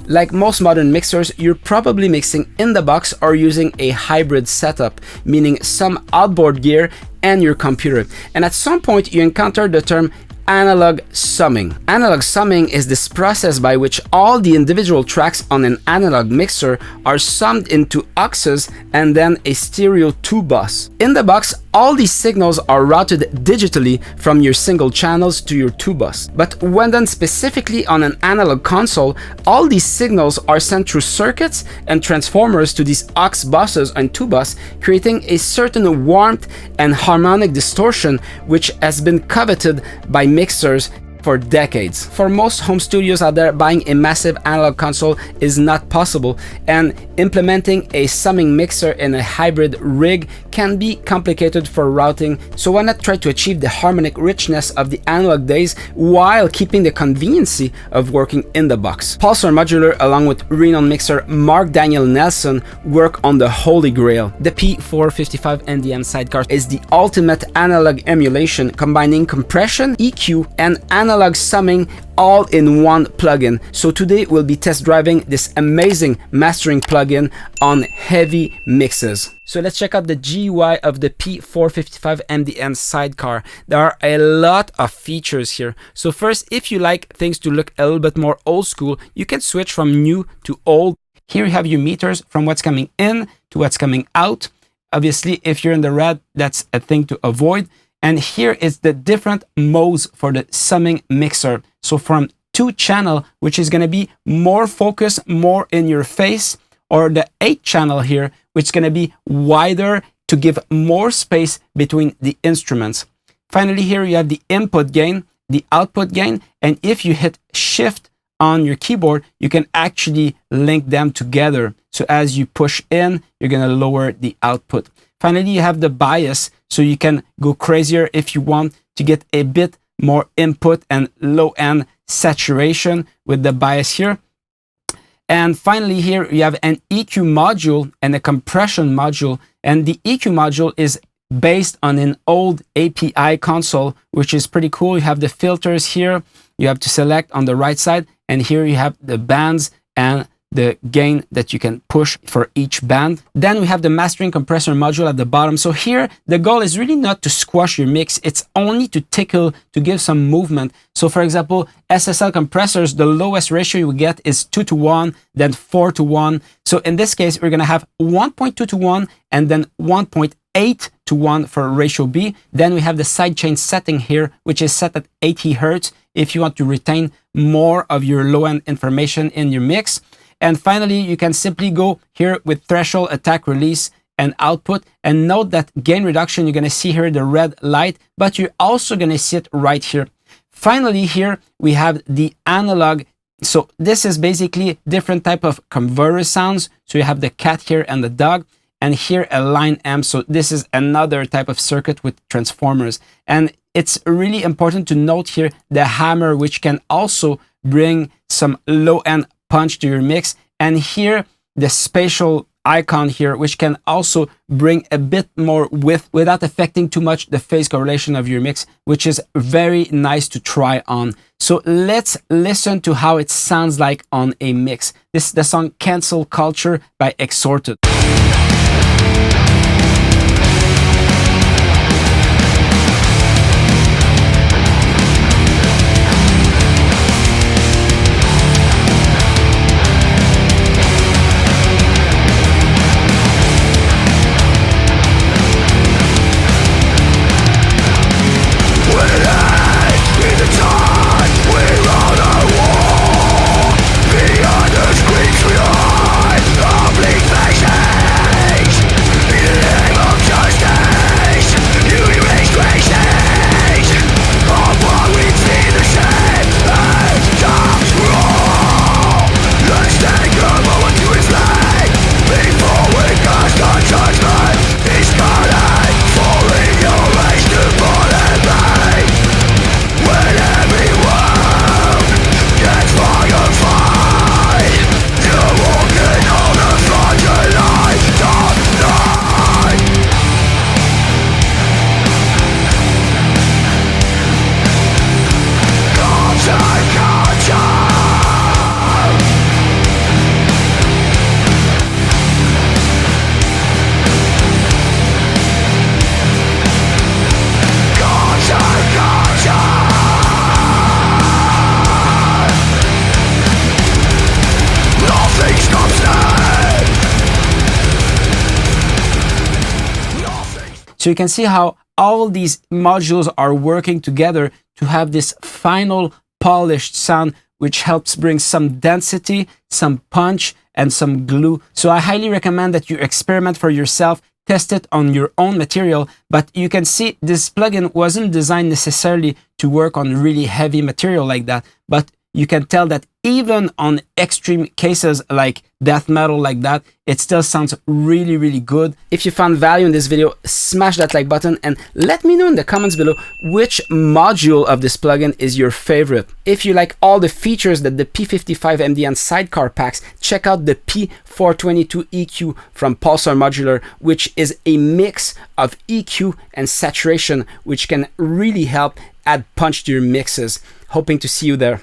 Like most modern mixers, you're probably mixing in the box or using a hybrid setup, meaning some outboard gear and your computer. And at some point you encounter the term analog summing. Analog summing is this process by which all the individual tracks on an analog mixer are summed into auxes and then a stereo 2 bus. In the box, all these signals are routed digitally from your single channels to your 2 bus. But when done specifically on an analog console, all these signals are sent through circuits and transformers to these aux buses and 2 bus, creating a certain warmth and harmonic distortion which has been coveted by mixers for decades. For most home studios out there, buying a massive analog console is not possible, and implementing a summing mixer in a hybrid rig can be complicated for routing, so why not try to achieve the harmonic richness of the analog days while keeping the conveniency of working in the box. Pulsar Modular, along with renowned mixer Mark Daniel Nelson, work on the holy grail. The P455 MDN Sidecar is the ultimate analog emulation, combining compression, EQ, and analog summing all in one plugin. So today we'll be test driving this amazing mastering plugin on heavy mixes. So let's check out the GUI of the P455 MDN Sidecar. There are a lot of features here. So first, if you like things to look a little bit more old school, you can switch from new to old. Here you have your meters from what's coming in to what's coming out. Obviously, if you're in the red, that's a thing to avoid. And here is the different modes for the summing mixer. So from 2 channel, which is going to be more focused, more in your face, or the 8 channel here, which is going to be wider to give more space between the instruments. Finally, here you have the input gain, the output gain, and if you hit shift on your keyboard, you can actually link them together. So as you push in, you're going to lower the output. Finally, you have the bias, so you can go crazier if you want to get a bit more input and low-end saturation with the bias here. And finally, here you have an EQ module and a compression module. And the EQ module is based on an old API console, which is pretty cool. You have the filters here. You have to select on the right side. And here you have the bands and the gain that you can push for each band. Then we have the mastering compressor module at the bottom. So here the goal is really not to squash your mix, it's only to tickle, to give some movement. So for example, SSL compressors, the lowest ratio you get is 2:1, then 4:1. So in this case, we're gonna have 1.2:1 and then 1.8:1 for ratio B. Then we have the sidechain setting here, which is set at 80 Hertz if you want to retain more of your low-end information in your mix. And finally, you can simply go here with threshold, attack, release, and output. And note that gain reduction, you're going to see here the red light, but you're also going to see it right here. Finally, here we have the analog. So this is basically different type of converter sounds. So you have the cat here and the dog, and here a line amp. So this is another type of circuit with transformers. And it's really important to note here the hammer, which can also bring some low-end punch to your mix, and here the spatial icon here, which can also bring a bit more width without affecting too much the phase correlation of your mix, which is very nice to try on. So let's listen to how it sounds like on a mix. This is the song Cancel Culture by Exhorted. Beyond the screens we hide, oblique faces. So you can see how all these modules are working together to have this final polished sound, which helps bring some density, some punch, and some glue. So I highly recommend that you experiment for yourself, test it on your own material, but you can see this plugin wasn't designed necessarily to work on really heavy material like that, but you can tell that even on extreme cases like death metal like that, it still sounds really, really good. If you found value in this video, smash that like button and let me know in the comments below which module of this plugin is your favorite. If you like all the features that the P455 MDN Sidecar packs, check out the P422 EQ from Pulsar Modular, which is a mix of EQ and saturation, which can really help add punch to your mixes. Hoping to see you there.